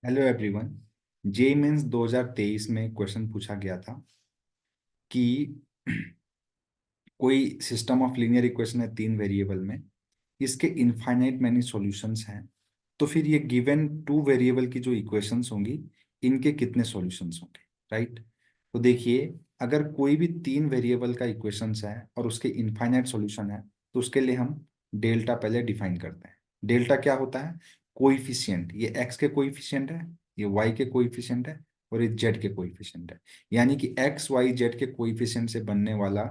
Hello everyone. JEE mains 2023 में question पूछा गया था कि कोई सिस्टम ऑफ लीनियर इक्वेशन है तीन वेरिएबल में, इसके इनफाइनाइट मैनी सॉल्यूशंस हैं। तो फिर ये गिवन टू वेरिएबल की जो इक्वेशंस होंगी, इनके कितने सॉल्यूशंस होंगे, राइट। तो देखिए, अगर कोई भी तीन वेरिएबल का इक्वेशंस है और उसके इनफाइनाइट सॉल्यूशन है, तो उसके लिए हम डेल्टा पहले डिफाइन करते हैं। डेल्टा क्या होता है? कोइफिशिएंट। ये एक्स के कोइफिशिएंट है, ये वाई के कोइफिशिएंट है, और ये जेड के कोइफिशिएंट है। यानी कि एक्स वाई जेड के कोइफिशिएंट से बनने वाला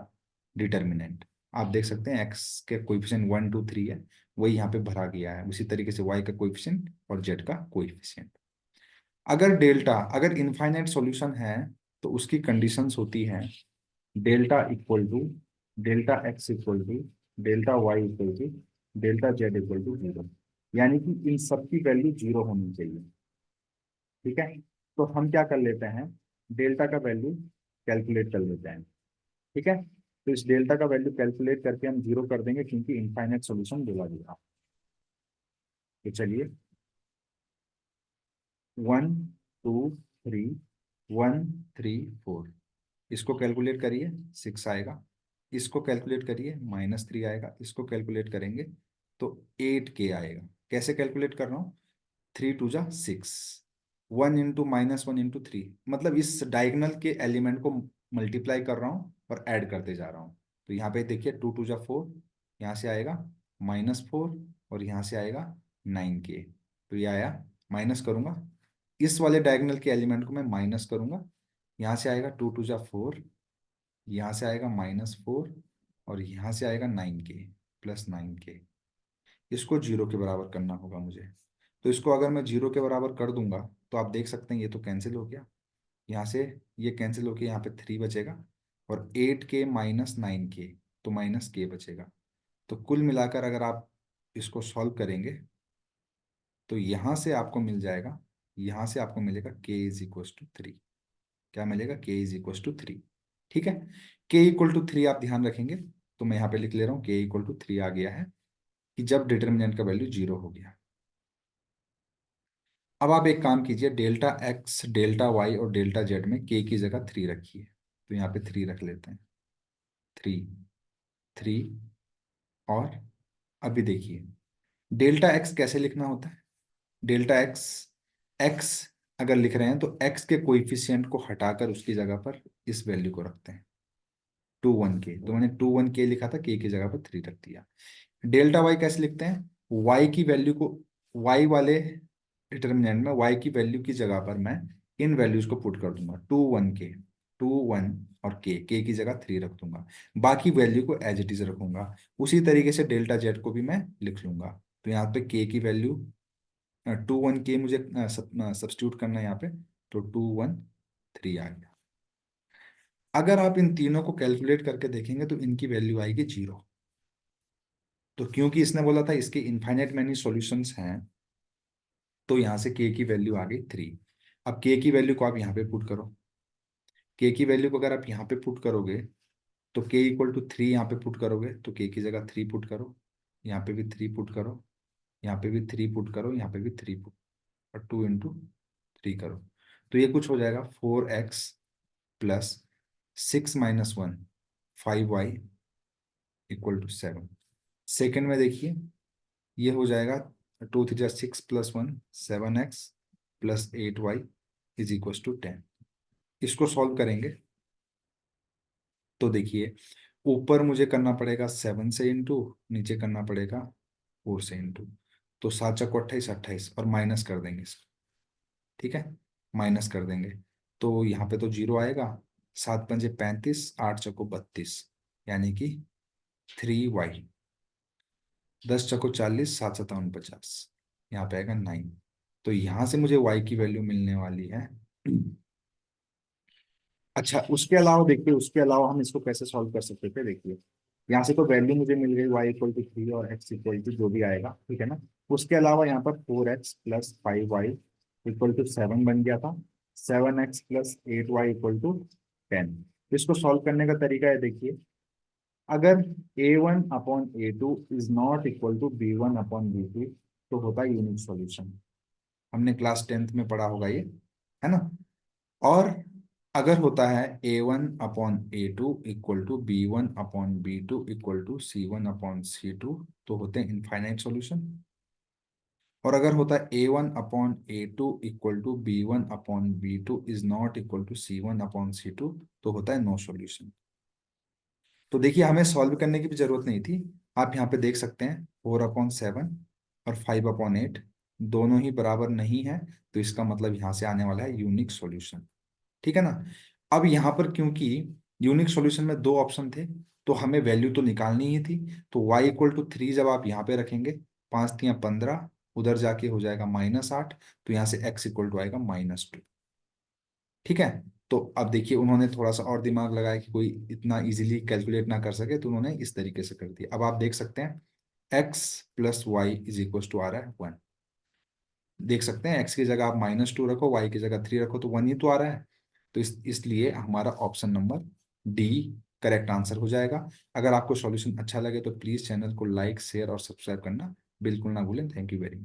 डिटर्मिनेंट। आप देख सकते हैं एक्स के कोइफिशिएंट 1 2 3 है, वही यहाँ पे भरा गया है। उसी तरीके से वाई का कोइफिशिएंट और जेड का कोइफिशिएंट। अगर इनफाइनाइट सॉल्यूशन है, तो उसकी कंडीशंस होती हैं delta equal to delta x equal to delta y equal to delta z equal to 0। यानी कि इन सब की वैल्यू 0 होनी चाहिए। ठीक है। तो हम क्या कर लेते हैं, डेल्टा का वैल्यू कैलकुलेट कर लेते हैं। ठीक है। तो इस डेल्टा का वैल्यू कैलकुलेट करके हम 0 कर देंगे, क्योंकि इनफाइनाइट सॉल्यूशन बोला गया। तो चलिए, 1 2 3, 1 3 4, इसको कैलकुलेट करिए, 6 आएगा। इसको कैलकुलेट करिए, -3 आएगा। इसको कैलकुलेट करेंगे तो 8K आएगा। कैसे कैलकुलेट कर रहा हूँ? 3 2 जा 6, 1 × -1 × 3, मतलब इस डायगोनल के एलिमेंट को मल्टीप्लाई कर रहा हूँ और ऐड करते जा रहा हूँ। तो यहाँ पे देखिए, 2 2 जा 4, यहाँ से आएगा -4, और यहाँ से आएगा 9K। तो ये आया, माइनस करूंगा, इस वाले डायगोनल के एलिमेंट को मैं माइनस करूंगा। यहाँ से आएगा 2 2 जा 4, यहाँ से आएगा -4, और यहाँ से आएगा 9K प्लस 9K। इसको 0 के बराबर करना होगा मुझे। तो इसको अगर मैं 0 के बराबर कर दूंगा, तो आप देख सकते हैं ये तो कैंसिल हो गया। यहाँ से ये कैंसिल होके यहाँ पे 3 बचेगा, और 8K -9K, तो -K बचेगा। तो कुल मिलाकर अगर आप इसको सॉल्व करेंगे, तो यहाँ से आपको मिल जाएगा, यहाँ से आपको मिलेगा K = 3। क्या मिलेगा? K = 3। ठीक है। K = 3 आप ध्यान रखेंगे, तो मैं यहाँ पे लिख ले रहा हूँ K = 3 आ गया है, कि जब डिटर्मिनेंट का वैल्यू 0 हो गया। अब आप एक काम कीजिए, डेल्टा एक्स डेल्टा वाई और डेल्टा जेड में K की जगह 3 रखिए। तो यहाँ पे 3 रख लेते हैं, 3 3। और अभी देखिए, डेल्टा एक्स कैसे लिखना होता है? डेल्टा एक्स, एक्स अगर लिख रहे हैं तो एक्स के कोइफिशिएंट को हटाकर उसकी जगह पर इस वैल्यू को रखते हैं, 2 1K। तो मैंने 2 1K लिखा था, K की जगह पर 3 रख दिया। डेल्टा वाई कैसे लिखते हैं? वाई की वैल्यू को, वाई वाले डिटर्मिनेंट में वाई की वैल्यू की जगह पर मैं इन वैल्यूज को पुट कर दूंगा, 2 1K, 2 1, और K की जगह 3 रख दूंगा। बाकी वैल्यू को एज इट इज रखूंगा। उसी तरीके से डेल्टा जेड को भी मैं लिख लूंगा। तो यहाँ पे K की वैल्यू 2 1K मुझे सब्स्टिट्यूट करना है यहाँ पे, तो 2 1 3 आ गया। अगर आप इन तीनों को कैलकुलेट करके देखेंगे, तो इनकी वैल्यू आएगी 0। तो क्योंकि इसने बोला था इसके इनफाइनाइट मैनी सॉल्यूशंस हैं, तो यहाँ से K की वैल्यू आ गई 3। अब K की वैल्यू को आप यहाँ पे पुट करो। K की वैल्यू को अगर आप यहाँ पे पुट करोगे, तो K = 3 यहाँ पे पुट करोगे, तो K की जगह 3 पुट करो, यहाँ पे भी 3 पुट करो, यहाँ पे भी 3 पुट करो, यहाँ पे भी 3 पुट, और 2 × 3 करो। तो ये कुछ हो जाएगा 4x + 6 - 1 5y = 7। सेकेंड में देखिए, ये हो जाएगा 2 3 जा 6 + 1 7x + 8y = 10। इसको सॉल्व करेंगे तो देखिए, ऊपर मुझे करना पड़ेगा 7 से इंटू, नीचे करना पड़ेगा 4 से इंटू। तो 7 × 4 = 28, 28, और माइनस कर देंगे इसको। ठीक है, माइनस कर देंगे, तो यहाँ पे तो 0 आएगा। 7 × 5 = 35, 8 × 32, यानी कि 3y। 10 × 40, 7 × 7 = 50, यहाँ पे आएगा 9। तो यहाँ से मुझे y की वैल्यू मिलने वाली है। अच्छा, उसके अलावा देखिए, उसके अलावा हम इसको कैसे सॉल्व कर सकते थे? देखिए, यहाँ से तो वैल्यू मुझे मिल गई y = 3 और x = जो भी आएगा, ठीक है ना। उसके अलावा यहाँ पर 4x + 5y = 7 बन गया था। 7x + 8y = 10। इसको सॉल्व करने का तरीका है, देखिए, अगर a1/a2 is not equal to b1/b2, तो होता है यूनिक सॉल्यूशन। हमने क्लास 10th में पढ़ा होगा ये, है ना। और अगर होता है A1/A2 = B1/B2 = C1/C2, तो होते हैं इनफाइनाइट सॉल्यूशन। और अगर होता है A1/A2 = B1/B2 तो होता है नो सॉल्यूशन। तो देखिए हमें सॉल्व करने की भी जरूरत नहीं थी। आप यहाँ पे देख सकते हैं 4/7 और 5/8 दोनों ही बराबर नहीं है, तो इसका मतलब यहाँ से आने वाला है यूनिक सॉल्यूशन। ठीक है ना। अब यहाँ पर क्योंकि यूनिक सॉल्यूशन में दो ऑप्शन थे, तो हमें वैल्यू तो निकालनी ही थी। तो y = 3 जब आप यहाँ पे रखेंगे, 5×3 = 15, उधर जाके हो जाएगा -8, तो यहाँ से x आएगा -2। ठीक है। तो अब देखिए उन्होंने थोड़ा सा और दिमाग लगाया कि कोई इतना इजीली कैलकुलेट ना कर सके, तो उन्होंने इस तरीके से कर दिया। अब आप देख सकते हैं x + y आ रहा है 1। देख सकते हैं x की जगह आप -2 रखो, y की जगह 3 रखो, तो 1 ही तो आ रहा है। तो इसलिए हमारा option number D correct answer हो जाएगा। अगर आपको सॉल्यूशन अच्छा लगे तो प्लीज़ चैनल को लाइक, शेयर और सब्सक्राइब करना बिल्कुल ना भूलें। Thank you very much.